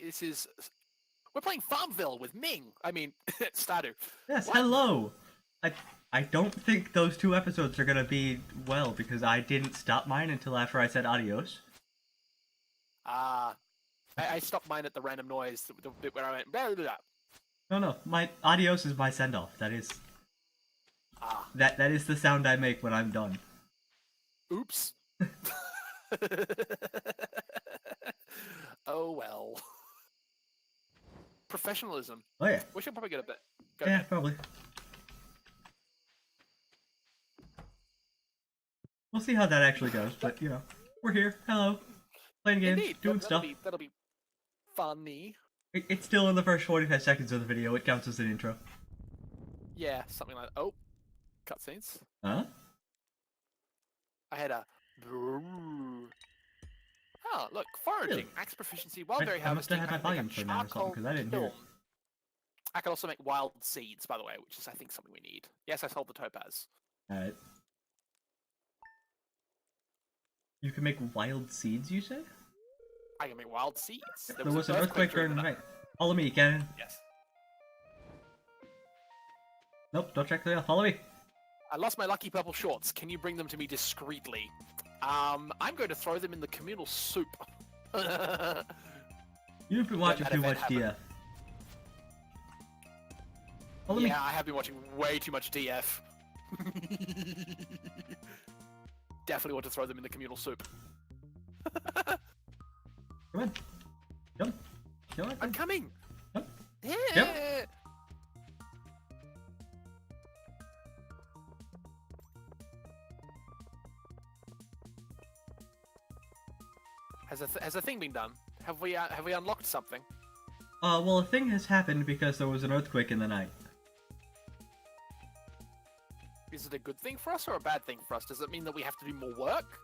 This is... We're playing Farmville with Ming. I mean, Stardew. Yes, What? hello! I don't think those 2 episodes are gonna be well, because I didn't stop mine until after I said adios. I stopped mine at the random noise, the bit where I went... Blah, blah, blah. No, my adios is my send-off. That is... That is the sound I make when I'm done. Oops. Oh, well. Professionalism. Oh yeah. We should probably get a bit... Yeah, probably. We'll see how that actually goes, but, you know, we're here. Hello. Playing games, Indeed. doing stuff. That'll be funny. It's still in the first 45 seconds of the video. It counts as an intro. Yeah, something like that. Oh, cutscenes. Huh? I had a... Oh, look, foraging, Really? axe proficiency, wildberry I must harvesting. have had my volume turned down or something, because I didn't hear it. I can also make wild seeds, by the way, which is, I think, something we need. Yes, I sold the topaz. Alright. You can make wild seeds, you say? I can make wild seeds. There was an earthquake during the night. Follow me, Cannon. Yes. Nope, don't check the mail. Follow me. I lost my lucky purple shorts. Can you bring them to me discreetly? I'm going to throw them in the communal soup. You've been watching too much DF. Follow me. Yeah, I have been watching way too much DF. Definitely want to throw them in the communal soup. Come on. Jump. Come on. I'm coming. Jump. Yeah. Jump. Has a thing been done? Have we unlocked something? Well, a thing has happened because there was an earthquake in the night. Is it a good thing for us or a bad thing for us? Does it mean that we have to do more work?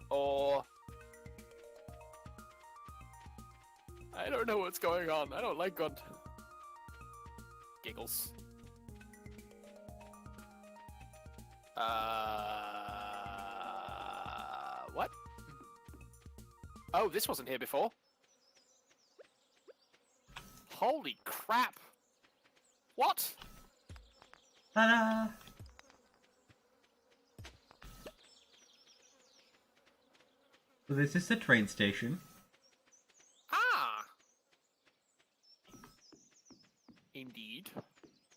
Or... I don't know what's going on. I don't like God. Giggles. What? Oh, this wasn't here before. Holy crap. What? Ta-da! So this is the train station. Ah! Indeed.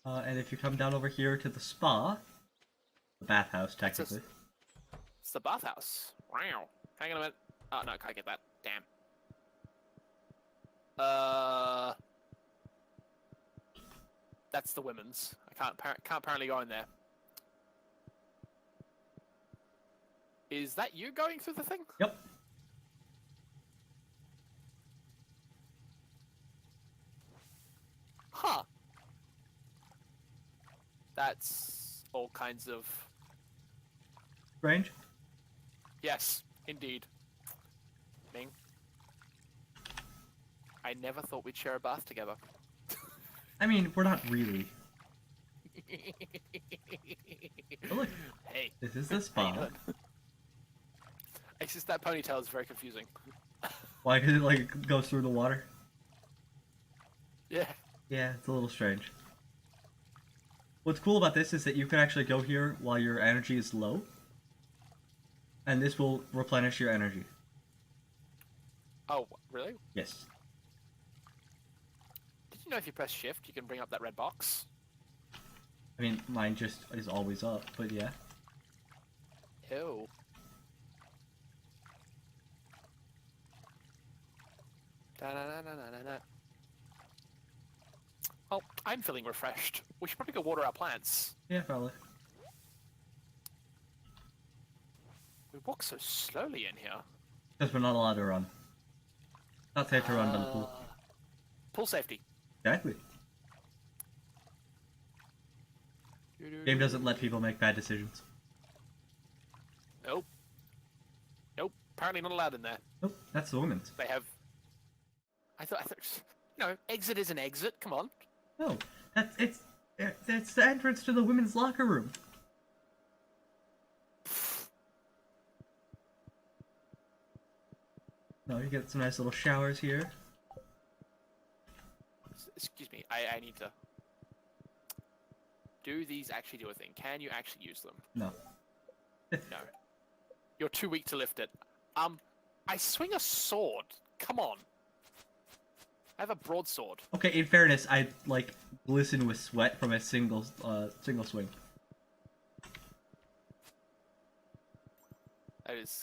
And if you come down over here to the spa, the bathhouse, technically. It's the bathhouse. Wow. Hang on a minute. Oh, no, I can't get that. Damn. That's the women's. I can't apparently go in there. Is that you going through the thing? Yep. Huh. That's all kinds of... Strange. Yes, indeed. Ming. I never thought we'd share a bath together. I mean, we're not really. Oh, look. Hey. This is the spa. It's just that ponytail is very confusing. Why? Because it, like, goes through the water? Yeah. Yeah, it's a little strange. What's cool about this is that you can actually go here while your energy is low. And this will replenish your energy. Oh, really? Yes. Did you know if you press shift, you can bring up that red box? I mean, mine just is always up, but yeah. Ew. Da-da-da-da-da-da. Well, I'm feeling refreshed. We should probably go water our plants. Yeah, probably. We walk so slowly in here. Because we're not allowed to run. Not safe to run by the pool. Pool safety. Exactly. Game doesn't let people make bad decisions. Nope. Nope. Apparently not allowed in there. Nope, that's the women's. They have... I thought... No, exit is an exit. Come on. No, it's the entrance to the women's locker room. No, you get some nice little showers here. Excuse me. I need to. Do these actually do a thing? Can you actually use them? No. No. You're too weak to lift it. I swing a sword. Come on. I have a broadsword. Okay, in fairness, I like glisten with sweat from a single swing.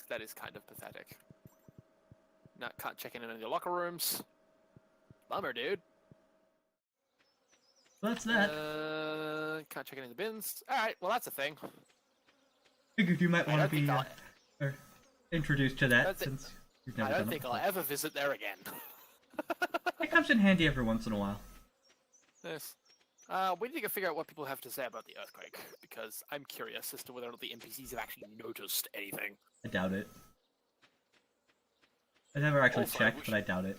That is kind of pathetic. No, can't check in any of your locker rooms. Bummer, dude. That's that. Can't check any of the bins. Alright, well that's a thing. Figured you might want to be introduced to that That's it. since you've never I done don't it think before. I'll ever visit there again. It comes in handy every once in a while. Yes. We need to figure out what people have to say about the earthquake, because I'm curious as to whether or not the NPCs have actually noticed anything. I doubt it. I never actually Also, checked, but I doubt it.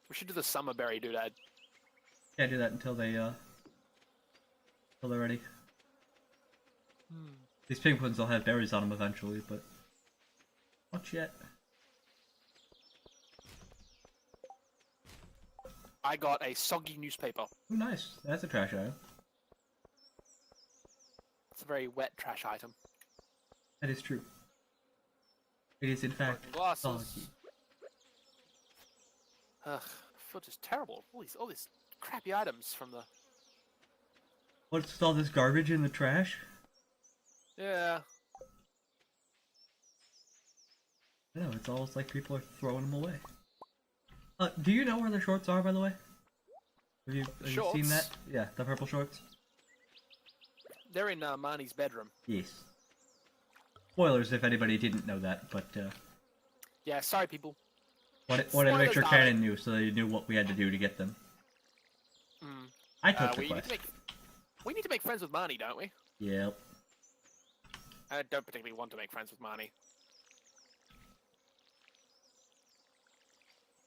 We should do the Summerberry doodad. Can't do that until they're ready. These penguins will have berries on them eventually, but not yet. I got a soggy newspaper. Oh, nice. That's a trash item. It's a very wet trash item. That is true. It is in fact Broken glasses. soggy. Ugh, foot is terrible. All these crappy items from the. What's with all this garbage in the trash? Yeah. I know, it's almost like people are throwing them away. Do you know where the shorts are, by the way? Have you seen that? Yeah, the purple shorts? They're in Marnie's bedroom. Yes. Spoilers if anybody didn't know that, but Yeah, sorry people. wanted to make Spoilers, sure darling. Canon knew so they knew what we had to do to get them. I took the quest. We need to make friends with Marnie, don't we? Yep. I don't particularly want to make friends with Marnie.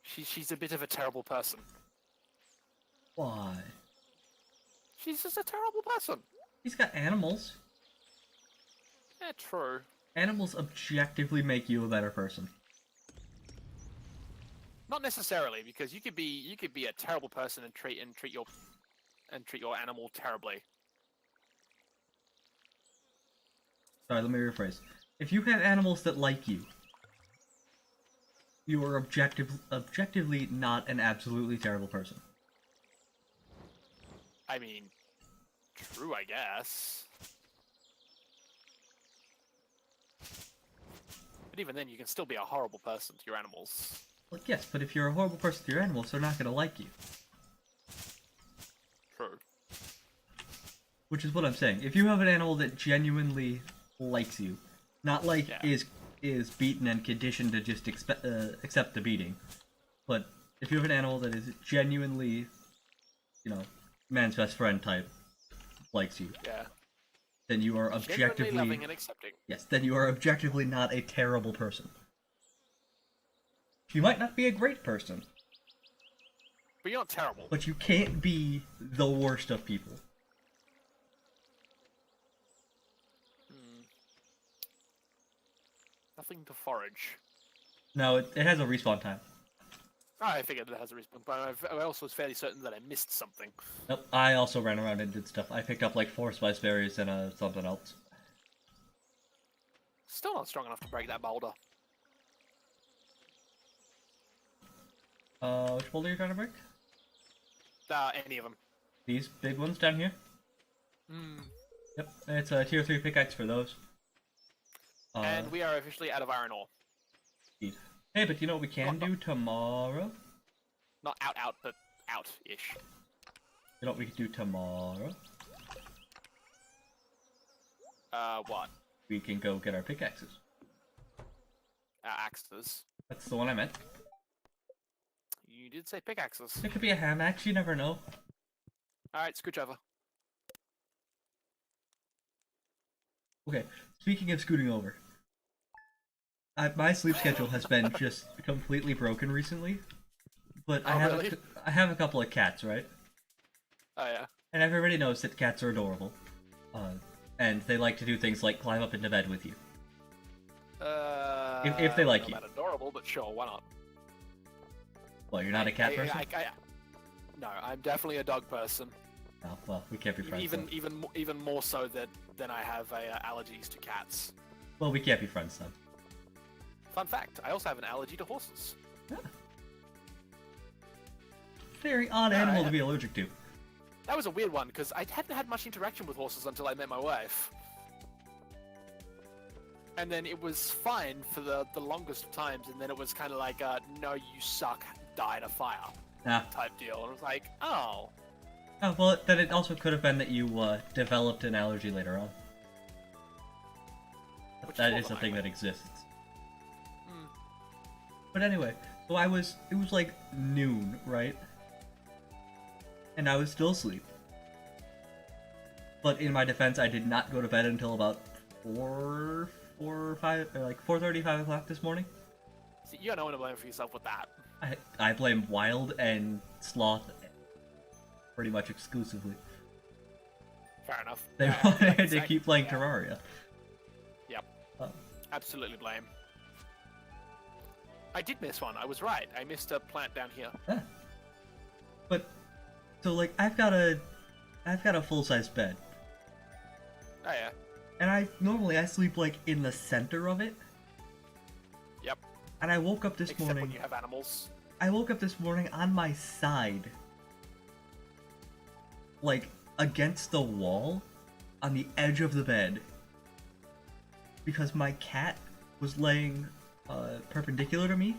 She's a bit of a terrible person. Why? She's just a terrible person. He's got animals. Yeah, true. Animals objectively make you a better person. Not necessarily, because you could be a terrible person and treat your animal terribly. Sorry, let me rephrase. If you have animals that like you, you are objectively not an absolutely terrible person. I mean, true, I guess. But even then, you can still be a horrible person to your animals. Like, yes, but if you're a horrible person to your animals, they're not going to like you. True. Which is what I'm saying. If you have an animal that genuinely likes you, not like is beaten and conditioned to just accept the beating, but if you have an animal that is genuinely, man's best friend type, likes you, then you are objectively genuinely loving and accepting. Yes, then you are objectively not a terrible person. You might not be a great person, But you're not terrible. but you can't be the worst of people. Nothing to forage. No, it has a respawn time. Oh, I figured it has a respawn, but I also was fairly certain that I missed something. Nope, I also ran around and did stuff. I picked up like 4 spice berries and something else. Still not strong enough to break that boulder. Which boulder are you trying to break? Any of them. These big ones down here? Yep, it's a tier 3 pickaxe for those. And we are officially out of iron ore. Indeed. Hey, but you know what we can do tomorrow? Not out, but out-ish. You know what we can do tomorrow? What? We can go get our pickaxes. Axes. That's the one I meant. You did say pickaxes. It could be a ham axe, you never know. Alright, scooch over. Okay, speaking of scooting over. My sleep schedule has been just completely broken recently. But I have a couple of cats, right? Oh yeah. And everybody knows that cats are adorable. And they like to do things like climb up into bed with you. If they like you. Not adorable, but sure, why not? Well, you're not a cat person? No, I'm definitely a dog person. Oh, well, we can't be friends. Even more so than I have allergies to cats. Well, we can't be friends then. Fun fact: I also have an allergy to horses. Yeah. Very odd animal to be allergic to. That was a weird one because I hadn't had much interaction with horses until I met my wife. And then it was fine for the longest of times, and then it was kind of like, no, you suck, die in a fire type deal. And it was like, oh. Oh, well, then it also could have been that you developed an allergy later on. That is a thing that exists. Mm. But anyway, so it was like noon, right? And I was still asleep. But in my defense, I did not go to bed until about 4:30, 5 o'clock this morning. See, you got no one to blame for yourself with that. I blame Wild and Sloth pretty much exclusively. Fair enough. They wanted to keep playing Terraria. Yep. Absolutely blame. I did miss one. I was right. I missed a plant down here. But so like I've got a full-size bed. Oh yeah. And I sleep like in the center of it. Yep. And I woke up this morning. Except when you have animals. I woke up this morning on my side. Like against the wall on the edge of the bed. Because my cat was laying perpendicular to me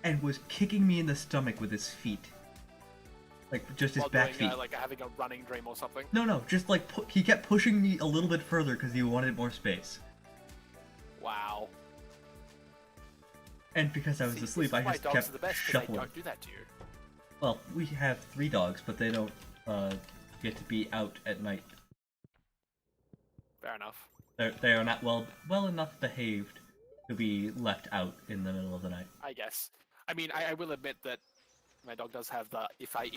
and was kicking me in the stomach with his feet. Like, just his back feet. Like having a running dream or something? No, just like, he kept pushing me a little bit further because he wanted more space. Wow. And because I was asleep, I just kept shuffling. They don't do that to you. Well, we have 3 dogs, but they don't get to be out at night. Fair enough. They are not well enough behaved to be left out in the middle of the night. I guess. I mean, I will admit that my dog does have the if I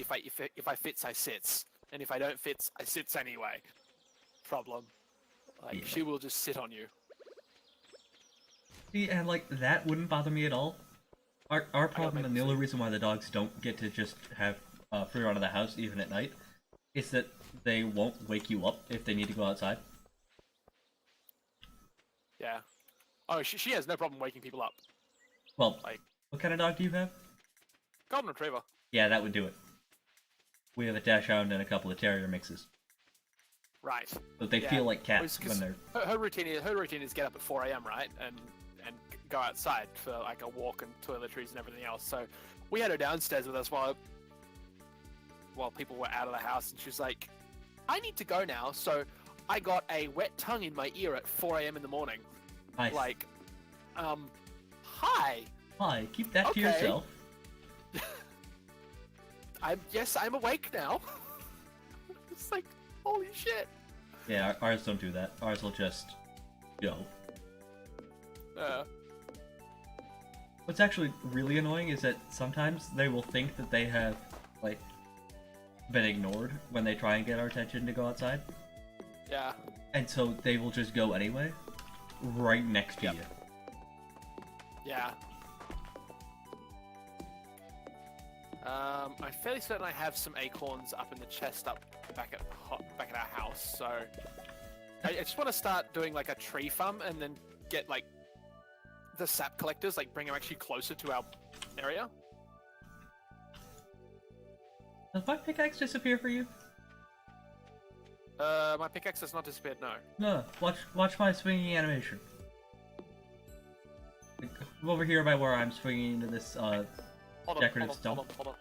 fits, I sits, and if I don't fits, I sits anyway problem. Like, yeah. She will just sit on you. See, and like that wouldn't bother me at all. Our problem, and the only reason why the dogs don't get to just have free run of the house even at night, is that they won't wake you up if they need to go outside. Yeah. Oh, she has no problem waking people up. Well, like, what kind of dog do you have? Golden Retriever. Yeah, that would do it. We have a Dachshund and a couple of Terrier mixes. Right. But they feel like cats when they're... Her routine is get up at 4 AM, right? And go outside for like a walk and toiletries and everything else. So we had her downstairs with us while people were out of the house, and she was like, I need to go now. So I got a wet tongue in my ear at 4 AM in the morning. Nice. Like, hi. Hi, keep that to yourself. I'm awake now. It's like, holy shit. Yeah, ours don't do that. Ours will just go. What's actually really annoying is that sometimes they will think that they have, like, been ignored when they try and get our attention to go outside. Yeah. And so they will just go anyway, right next to you. Yeah. I'm fairly certain I have some acorns up in the chest up back at our house, so I just want to start doing like a tree farm and then get like the sap collectors, like bring them actually closer to our area. Does my pickaxe disappear for you? My pickaxe has not disappeared, no. No, watch my swinging animation. Like, over here by where I'm swinging into this decorative stone. Hold on.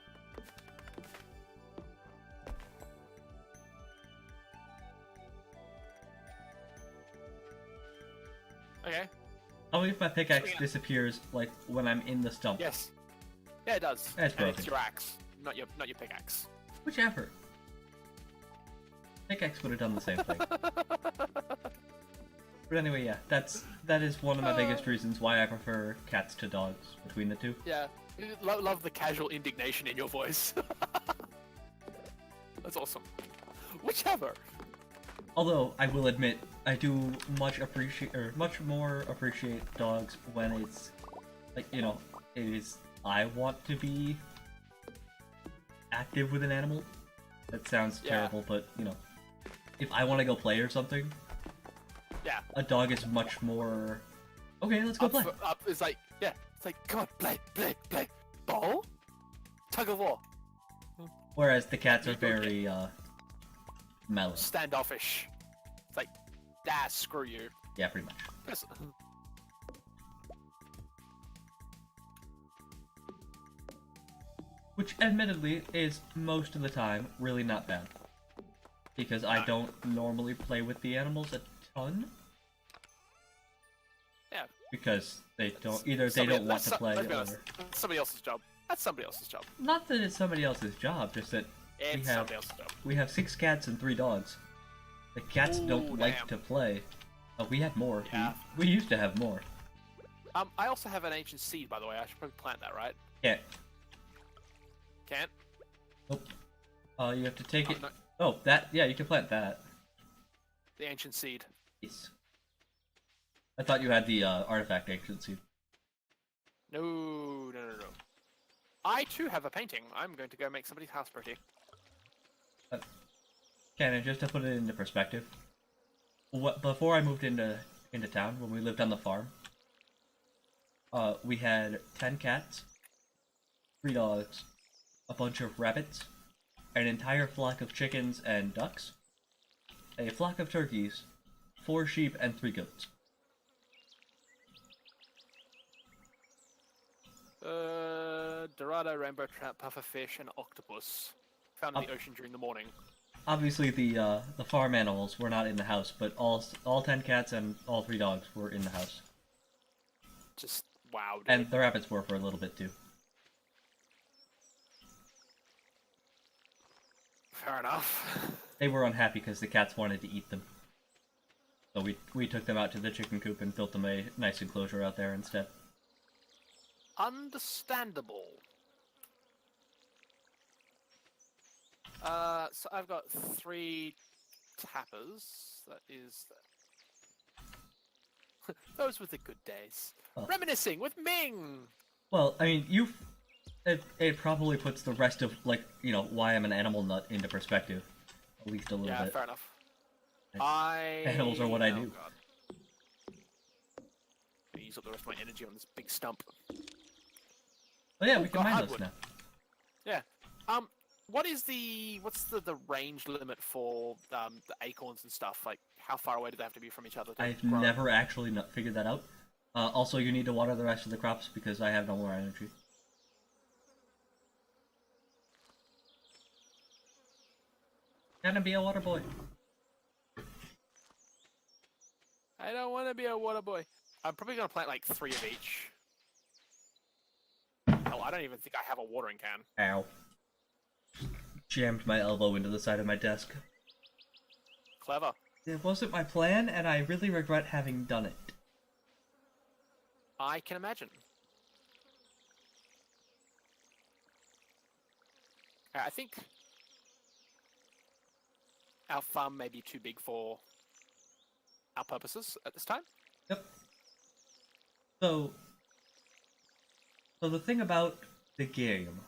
Okay. Tell me if my pickaxe disappears, like, when I'm in the stump. Yes. Yeah, it does. That's broken. And it's your axe, not your pickaxe. Whichever. Pickaxe would have done the same thing. But anyway, yeah, that is one of my biggest reasons why I prefer cats to dogs between the two. Yeah. Love the casual indignation in your voice. That's awesome. Whichever. Although I will admit, I do much more appreciate dogs when it's like, you know, it is I want to be active with an animal. That sounds Yeah. terrible, but you know, if I want to go play or something, Yeah. a dog is much more. Okay, let's go play. It's like, yeah, it's like, come on, play. Ball? Tug of war. Whereas the cats are You go very mellow. Standoffish. It's like, screw you. Yeah, pretty much. Yes. Which, admittedly, is most of the time really not bad. Because I don't normally play with the animals a ton. Yeah. Because they don't they don't want to play, let's be or honest, that's somebody else's job. That's somebody else's job. not that it's somebody else's job, just that It's somebody else's job. we have 6 cats and 3 dogs. The cats don't like to play. Oh, we had more. Yeah. We used to have more. I also have an ancient seed, by the way. I should probably plant that, right? Can't. Can't? Nope. You have to take it. No. Oh, that. Yeah, you can plant that. The ancient seed. Yes. I thought you had the artifact ancient seed. No. I too have a painting. I'm going to go make somebody's house pretty. Cannon, just to put it into perspective, before I moved into town, when we lived on the farm, we had 10 cats, 3 dogs, a bunch of rabbits, an entire flock of chickens and ducks, a flock of turkeys, 4 sheep, and 3 goats. Dorado, rainbow trout, pufferfish, and octopus. Found in the ocean during the morning. Obviously, the farm animals were not in the house, but all 10 cats and all 3 dogs were in the house. Just wow, dude. And the rabbits were for a little bit too. Fair enough. They were unhappy because the cats wanted to eat them. So we took them out to the chicken coop and built them a nice enclosure out there instead. Understandable. So I've got 3 tappers. That is... Those were the good days. Oh. Reminiscing with Ming! Well, I mean, it probably puts the rest of, like, you know, why I'm an animal nut into perspective. At least a little bit. Yeah, fair enough. Animals are what I do. God. I use up the rest of my energy on this big stump. Oh yeah, we can got mine hardwood. those now. Yeah. What's the range limit for the acorns and stuff? Like, how far away do they have to be from each other? I've never actually figured that out. Also, you need to water the rest of the crops because I have no more energy. Gonna be a water boy. I don't want to be a water boy. I'm probably gonna plant like 3 of each. Hell, I don't even think I have a watering can. Ow. Jammed my elbow into the side of my desk. Clever. It wasn't my plan, and I really regret having done it. I can imagine. I think our farm may be too big for our purposes at this time. Yep. So the thing about the game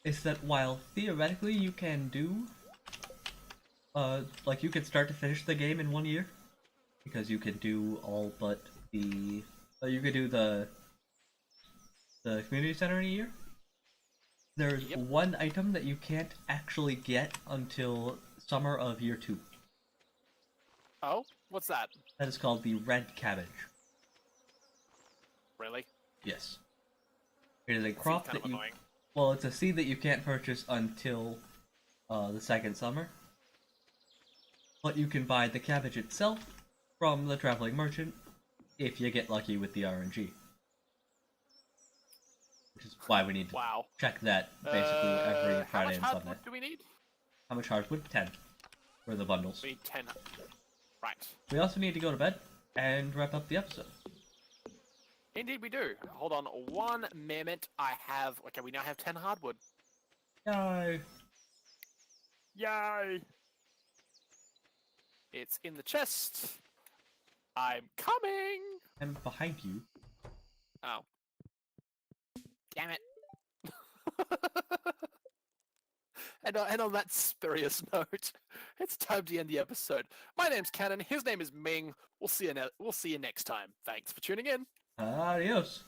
is that while theoretically you can do, like you can start to finish the game in 1 year, because you can do all but you could do the community center in a year. There's one item that you can't actually get until summer of year 2. Oh, what's that? That is called the red cabbage. Really? Yes. It is a crop Seems kind that of you... annoying. Well, it's a seed that you can't purchase until the second summer. But you can buy the cabbage itself from the traveling merchant if you get lucky with the RNG. Which is why we need to check that basically every Friday and How much Sunday. hardwood do we need? How much hardwood? 10. For the bundles. We need 10. Right. We also need to go to bed and wrap up the episode. Indeed we do. Hold on 1 moment. Okay, we now have 10 hardwood. Yay! Yay! It's in the chest. I'm coming! I'm behind you. Oh. Damn it. And on that spurious note, it's time to end the episode. My name's Cannon. His name is Ming. We'll see you next time. Thanks for tuning in. Adios.